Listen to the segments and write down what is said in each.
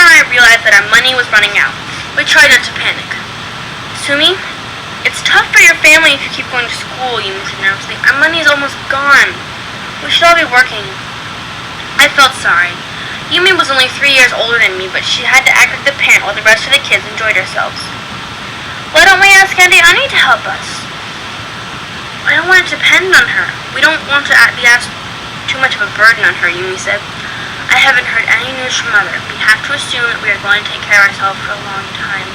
and I realized that our money was running out. We tried not to panic. Sumi, it's tough for your family if you keep going to school, Yumi said nervously. Our money is almost gone. We should all be working. I felt sorry. Yumi was only 3 years older than me, but she had to act like the parent while the rest of the kids enjoyed ourselves. Why don't we ask Auntie Annie to help us? I don't want to depend on her. We don't want to be asked too much of a burden on her, Yumi said. I haven't heard any news from Mother. We have to assume that we are going to take care of ourselves for a long time.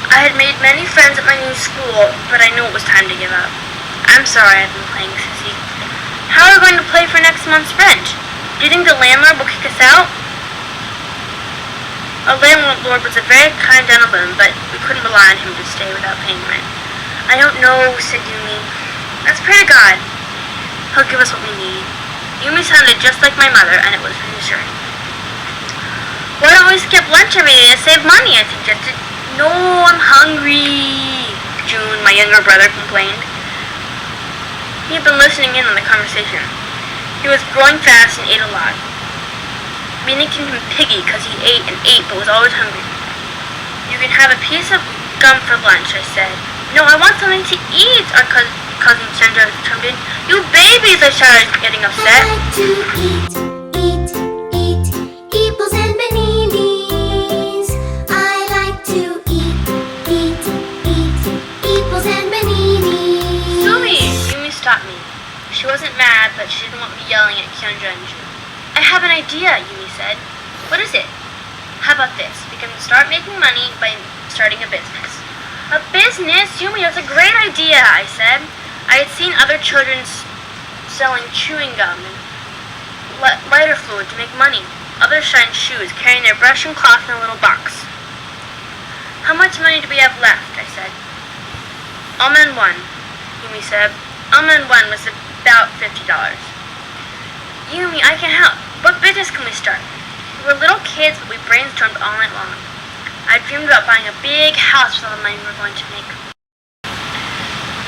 I had made many friends at my new school, but I knew it was time to give up. I'm sorry I've been playing sissy. How are we going to play for next month's rent? Do you think the landlord will kick us out? Our landlord was a very kind gentleman, but we couldn't rely on him to stay without paying rent. I don't know, said Yumi. Let's pray to God. He'll give us what we need. Yumi sounded just like my mother, and it was reassuring. Why don't we skip lunch every day to save money, I suggested. No, I'm hungry, June, my younger brother, complained. He had been listening in on the conversation. He was growing fast and ate a lot. We nicknamed him Piggy because he ate and ate but was always hungry. You can have a piece of gum for lunch, I said. No, I want something to eat, our cousin Chandra chimed in. You babies, I shouted, getting upset. I like to eat, eeples and bananas. I like to eat, eeples and bananas. Sumi! Yumi stopped me. She wasn't mad, but she didn't want me yelling at Kyunja and June. I have an idea, Yumi said. What is it? How about this? We can start making money by starting a business. A business? Yumi, that's a great idea, I said. I had seen other children selling chewing gum and lighter fluid to make money. Others shined shoes, carrying their brush and cloth in a little box. How much money do we have left? I said. Almond 1, Yumi said. Almond 1 was about $50. Yumi, I can help. What business can we start? We were little kids, but we brainstormed all night long. I dreamed about buying a big house with all the money we were going to make.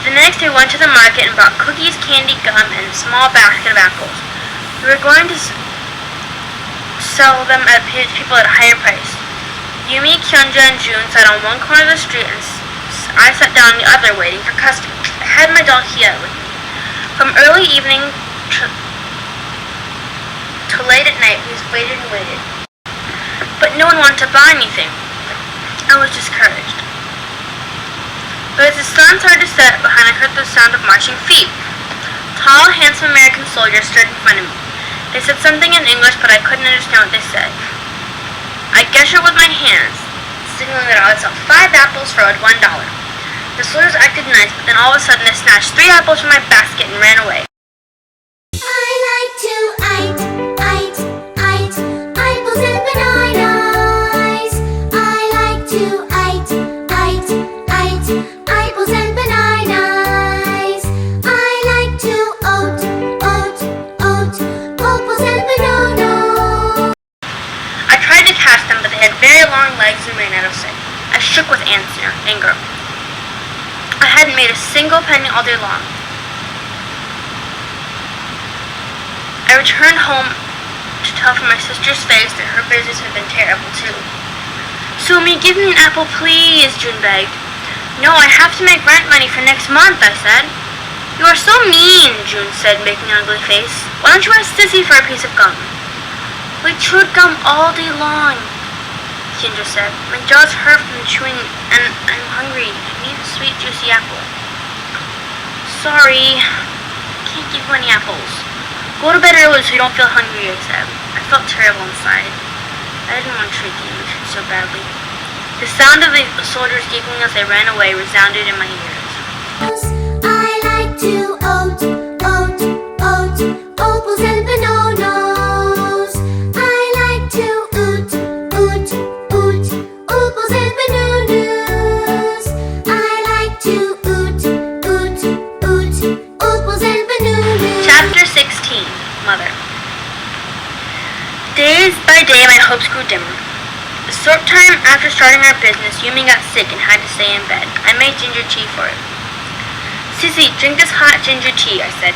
The next day we went to the market and bought cookies, candy, gum, and a small basket of apples. We were going to sell them at people at a higher price. Yumi, Kyunja, and June sat on one corner of the street, and I sat down the other waiting for customers. I had my doll Hia with me. From early evening to late at night, we just waited and waited. But no one wanted to buy anything. I was discouraged. But as the sun started to set behind, I heard the sound of marching feet. Tall, handsome American soldiers stood in front of me. They said something in English, but I couldn't understand what they said. I gestured with my hands, signaling that I would sell 5 apples for $1. The soldiers acted nice, but then all of a sudden they snatched 3 apples from my basket and ran away. I like to eat, apples and bananas. I like to eat, apples and bananas. I like to oat, apples and bananas. I tried to catch them, but they had very long legs and ran out of sight. I shook with anger. I hadn't made a single penny all day long. I returned home to tell from my sister's face that her business had been terrible too. Sumi, give me an apple, please, June begged. No, I have to make rent money for next month, I said. You are so mean, June said, making an ugly face. Why don't you ask Sissy for a piece of gum? We chewed gum all day long, Kyunja said. My jaws hurt from chewing and I'm hungry. I need a sweet, juicy apple. Sorry, can't give you any apples. Go to bed early so you don't feel hungry, I said. I felt terrible inside. I didn't want to treat the English so badly. The sound of the soldiers giggling as they ran away resounded in my ears. I like to apples and bananas. I like to apples and bananas. I like to apples and bananas. Chapter 16, Mother. Days by day, my hopes grew dimmer. A short time after starting our business, Yumi got sick and had to stay in bed. I made ginger tea for her. Sissy, drink this hot ginger tea, I said.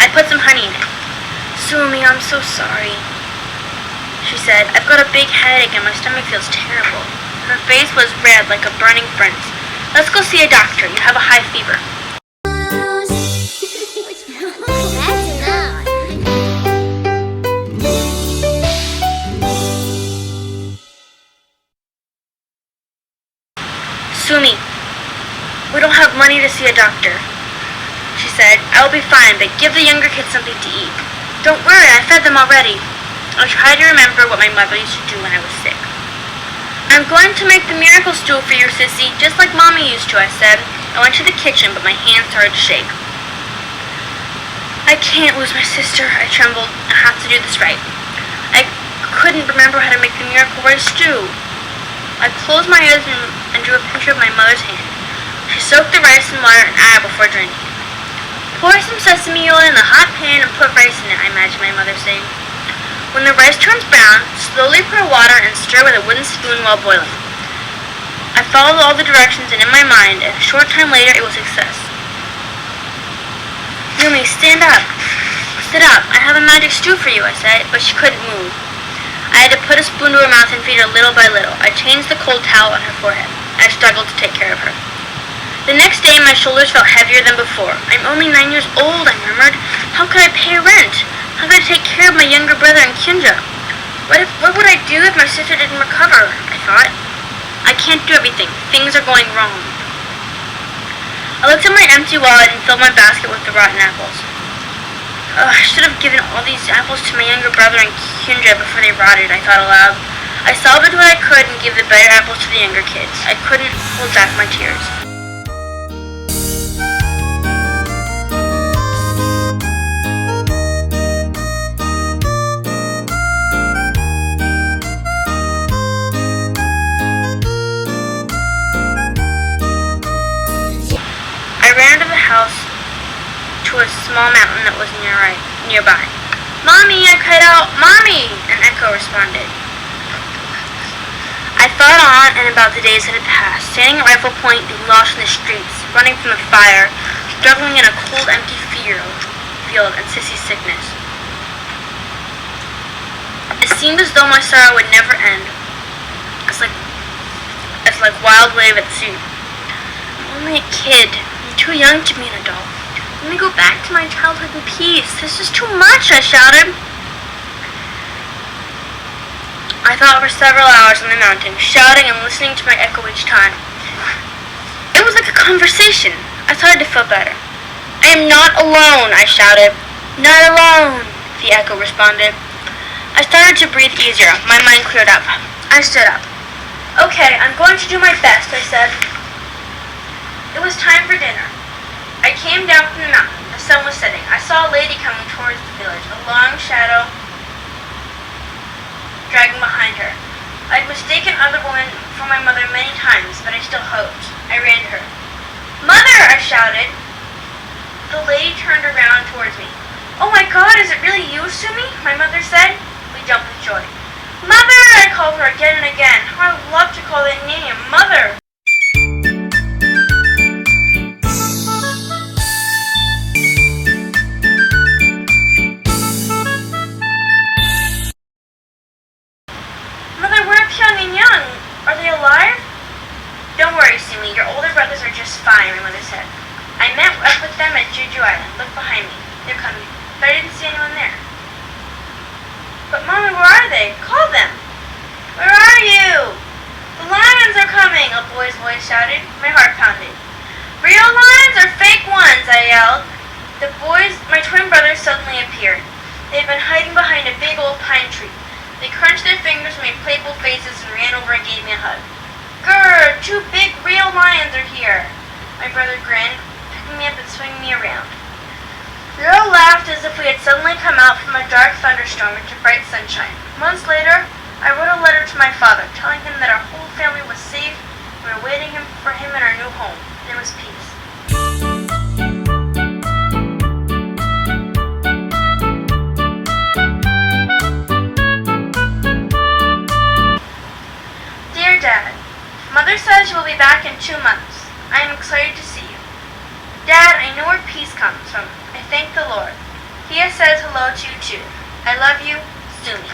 I put some honey in it. Sumi, I'm so sorry. she said. "I've got a big headache and my stomach feels terrible." Her face was red like a burning furnace. "Let's go see a doctor. You have a high fever." That's enough. "Sumi, we don't have money to see a doctor," she said. "I will be fine, but give the younger kids something to eat." "Don't worry, I fed them already." I tried to remember what my mother used to do when I was sick. "I'm going to make the miracle stew for you, Sissy, just like Mommy used to," I said. I went to the kitchen, but my hands started to shake. "I can't lose my sister," I trembled. "I have to do this right." I couldn't remember how to make the miracle rice stew. I closed my eyes and drew a picture of my mother's hand. She soaked the rice in water an hour before draining it. "Pour some sesame oil in the hot pan and put rice in it," I imagined my mother saying. "When the rice turns brown, slowly pour water and stir with a wooden spoon while boiling." I followed all the directions, and in my mind, a short time later, it was a success. "Yumi, stand up. Sit up. I have a magic stew for you," I said, but she couldn't move. I had to put a spoon to her mouth and feed her little by little. I changed the cold towel on her forehead. I struggled to take care of her. The next day, my shoulders felt heavier than before. "I'm only 9 years old," I murmured. "How could I pay rent? How could I take care of my younger brother and Kyunja? What would I do if my sister didn't recover?" I thought. "I can't do everything. Things are going wrong." I looked at my empty wallet and filled my basket with the rotten apples. I should have given all these apples to my younger brother and Kyunja before they rotted, I thought aloud. I salvaged what I could and gave the better apples to the younger kids. I couldn't hold back my tears. I ran to the house to a small mountain that was nearby. "Mommy!" I cried out. "Mommy!" An echo responded. I thought on and about the days that had passed, standing at rifle point, being lost in the streets, running from the fire, struggling in a cold, empty field, and Sissy's sickness. It seemed as though my sorrow would never end. It's like wild wave at sea. "I'm only a kid. I'm too young to be an adult. Let me go back to my childhood in peace. This is too much," I shouted. I thought for several hours on the mountain, shouting and listening to my echo each time. It was like a conversation. I started to feel better. "I am not alone," I shouted. "Not alone," the echo responded. I started to breathe easier. My mind cleared up. I stood up. "Okay, I'm going to do my best," I said. It was time for dinner. I came down from the mountain. The sun was setting. I saw a lady coming towards the village, a long shadow dragging behind her. I'd mistaken other women for my mother many times, but I still hoped. I ran to her. "Mother!" I shouted. The lady turned around towards me. "Oh my God, is it really you, Sumi?" my mother said. We jumped with joy. "Mother!" I called her again and again. How I loved to call that name, Mother! "Mother, where are Pyong and Young? Are they alive?" "Don't worry, Sumi. Your older brothers are just fine," my mother said. "I met up with them at Jeju Island. Look behind me. They're coming." But I didn't see anyone there. "But Mommy, where are they? Call them." "Where are you?" "The lions are coming," a boy's voice shouted. My heart pounded. "Real lions or fake ones?" I yelled. My twin brothers suddenly appeared. They had been hiding behind a big old pine tree. They crunched their fingers, made playful faces, and ran over and gave me a hug. "Grr, 2 big real lions are here." My brother grinned, picking me up and swinging me around. We all laughed as if we had suddenly come out from a dark thunderstorm into bright sunshine. Months later, I wrote a letter to my father, telling him that our whole family was safe. We were waiting for him in our new home. There was peace. Dear Dad, Mother says you will be back in 2 months. I am excited to see you. Dad, I know where peace comes from. I thank the Lord. He says hello to you too. I love you, Sumi.